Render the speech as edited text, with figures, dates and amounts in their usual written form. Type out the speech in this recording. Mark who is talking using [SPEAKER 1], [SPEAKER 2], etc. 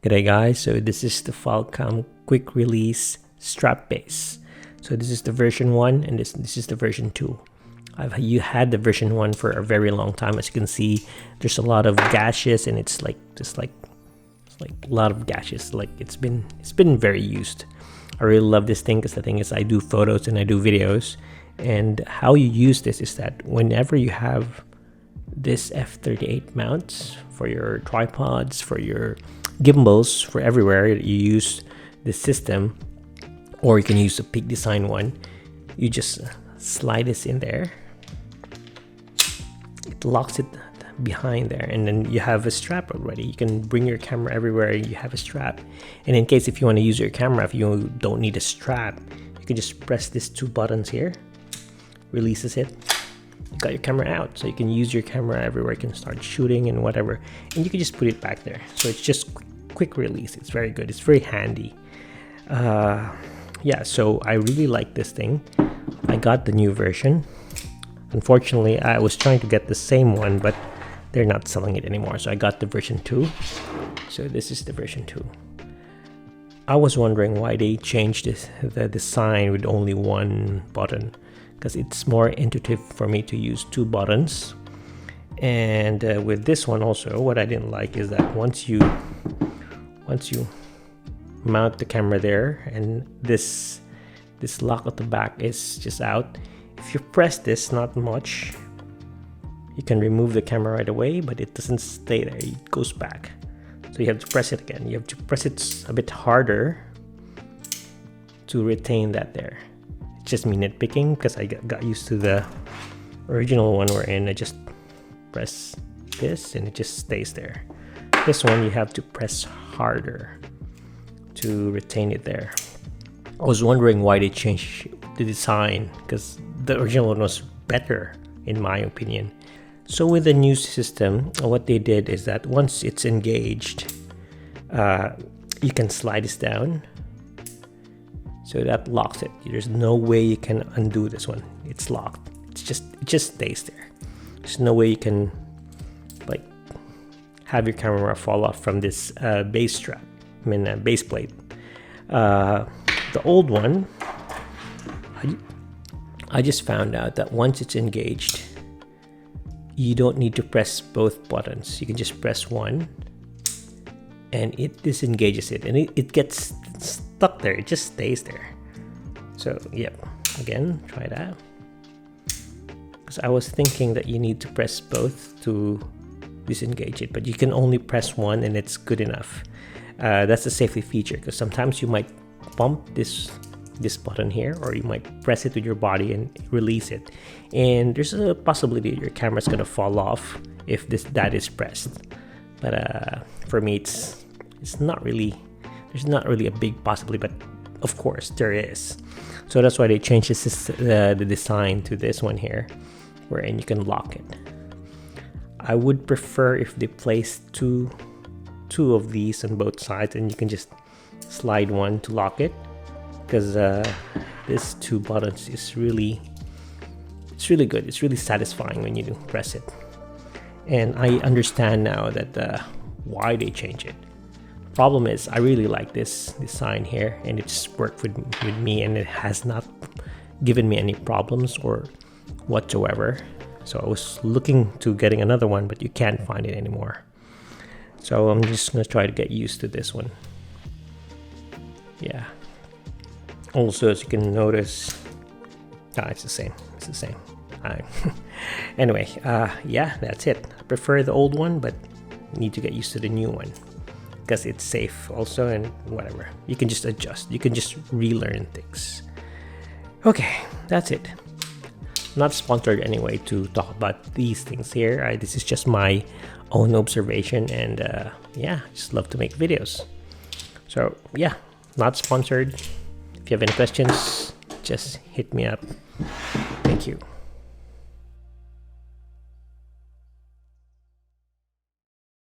[SPEAKER 1] G'day guys, so this is the Falcam quick release strap base. So this is the version 1 and this is the version 2. You had the version 1 for a very long time. As you can see, there's a lot of gashes and it's like a lot of gashes. Like it's been very used. I really love this thing because the thing is I do photos and I do videos, and how you use this is that whenever you have this f38 mounts for your tripods, for your gimbals, for everywhere you use this system, or you can use the Peak Design one, you just slide this in there, it locks it behind there, and then you have a strap already. You can bring your camera everywhere, you have a strap. And in case if you want to use your camera, if you don't need a strap, you can just press these two buttons here, releases it, you got your camera out, so you can use your camera everywhere. You can start shooting and whatever, and you can just put it back there. So it's just quick release. It's very good, it's very handy. Yeah, so I really like this thing. I got the new version. Unfortunately, I was trying to get the same one, but they're not selling it anymore, so I got the version 2. So this is the version 2. I was wondering why they changed the design with only one button, because it's more intuitive for me to use two buttons. And with this one also, what I didn't like is that once you mount the camera there and this lock at the back is just out, if you press this, not much, you can remove the camera right away, but it doesn't stay there, it goes back. So you have to press it again. You have to press it a bit harder to retain that there. It's just me nitpicking because I got used to the original one wherein I just press this and it just stays there. This one you have to press harder to retain it there. I was wondering why they changed the design, because the original one was better in my opinion. So with the new system, what they did is that once it's engaged, you can slide this down, so that locks it. There's no way you can undo this one. It's locked. It just stays there. There's no way you can like have your camera fall off from this base strap. Base plate. The old one, I just found out that once it's engaged, you don't need to press both buttons. You can just press one and it disengages it, and it gets stuck there. It just stays there. So yep, again, try that. Because I was thinking that you need to press both to disengage it, but you can only press one and it's good enough. That's a safety feature, because sometimes you might bump this button here, or you might press it with your body and release it, and there's a possibility your camera's gonna fall off if that is pressed. But for me, it's not really, there's not really a big possibility, but of course there is. So that's why they changed the design to this one here, wherein you can lock it. I would prefer if they placed two of these on both sides, and you can just slide one to lock it, because this two buttons is really good. It's really satisfying when you do press it. And I understand now that why they change it. Problem is, I really like this design here, and it's worked with me, and it has not given me any problems or whatsoever. So I was looking to getting another one, but you can't find it anymore. So I'm just gonna try to get used to this one. Yeah. Also, as you can notice, it's the same. It's the same. Anyway, yeah, that's it. I prefer the old one, but need to get used to the new one because it's safe also, and whatever. You can just adjust. You can just relearn things. Okay, that's it. Not sponsored anyway to talk about these things here. This is just my own observation, and yeah, just love to make videos. So yeah, not sponsored. If you have any questions, just hit me up. Thank you.